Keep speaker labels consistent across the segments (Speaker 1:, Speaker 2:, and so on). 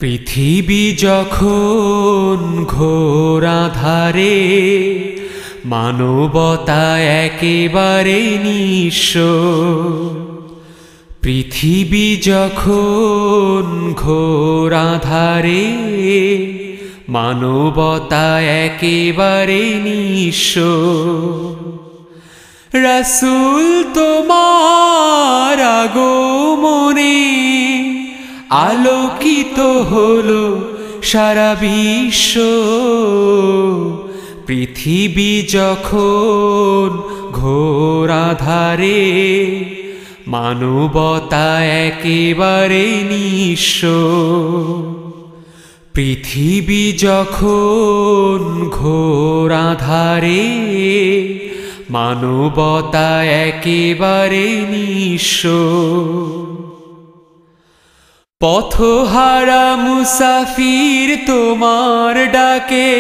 Speaker 1: পৃথিবী যখন ঘোর আঁধারে, মানবতা একেবারে নিঃস্ব। পৃথিবী যখন ঘোর আঁধারে, মানবতা একেবারে নিঃস্ব। রাসূল তোমার আগমনে আলোকিত হলো সারা বিশ্ব। পৃথিবী যখন ঘোর আঁধারে, মানবতা একেবারে নিঃস্ব। পৃথিবী যখন ঘোর আঁধারে, মানবতা একেবারে নিঃস্ব। পথহারা মুসাফির তোমার ডাকে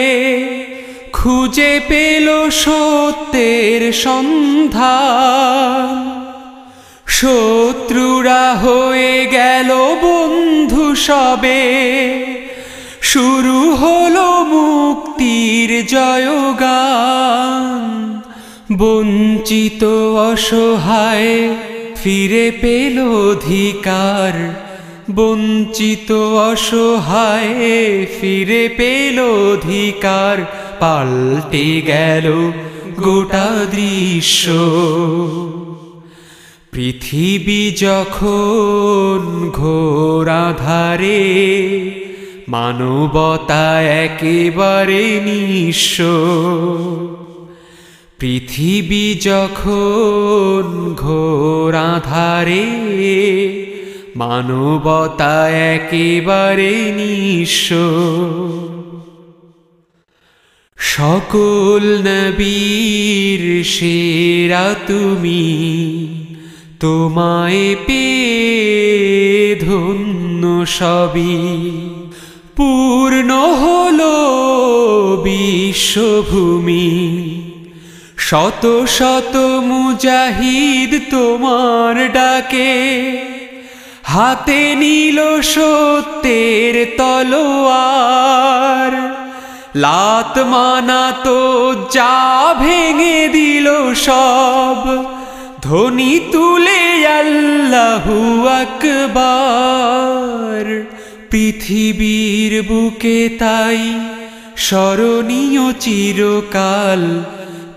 Speaker 1: খুঁজে পেল সত্যের সন্ধান। শত্রুরা হয়ে গেল বন্ধু সবে, শুরু হলো মুক্তির জয়গান। বঞ্চিত অসহায় ফিরে পেল অধিকার, বঞ্চিত অসহায় ফিরে পেল অধিকার। পাল্টে গেল গোটা দৃশ্য। পৃথিবী যখন ঘোর আঁধারে, মানবতা একেবারে নিঃস্ব। পৃথিবী যখন ঘোর আঁধারে, মানবতা একেবারে নিঃস্ব। সকল নবীর সেরা তুমি, তোমায় পেয়ে ধন্য সবই। পূর্ণ হলো বিশ্বভূমি, শত শত মুজাহিদ তোমার ডাকে হাতে নিল সত্যের তলোয়ার। লাত মানাত যা ভেঙে দিল সব, ধ্বনি তুলে আল্লাহু আকবার। পৃথিবীর বুকে তাই স্মরণীয় চিরকাল,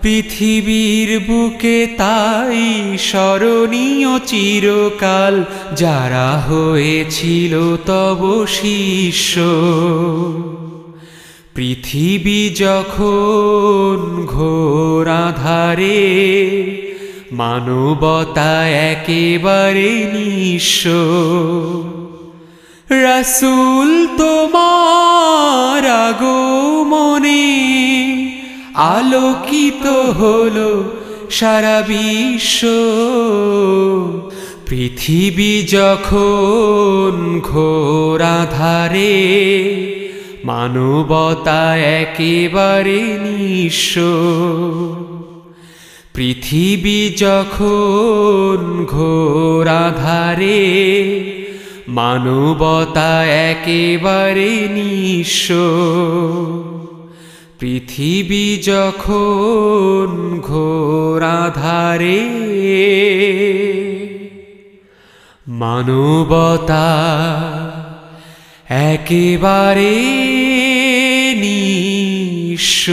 Speaker 1: পৃথিবীর বুকে তাই স্মরণীয় চিরকাল। যারা হয়েছিল তব শিষ্য। পৃথিবী যখন ঘোর আঁধারে, মানবতা একেবারে নিঃস্ব। রাসূল তোমার আগমনে আলোকিত হলো সারা বিশ্ব। পৃথিবী যখন ঘোর আঁধারে, মানবতা একেবারে নিঃস্ব। পৃথিবী যখন ঘোর আঁধারে, মানবতা একেবারে নিঃস্ব। পৃথিবী যখন ঘোর আঁধারে, মানবতা একেবারে নিঃস্ব।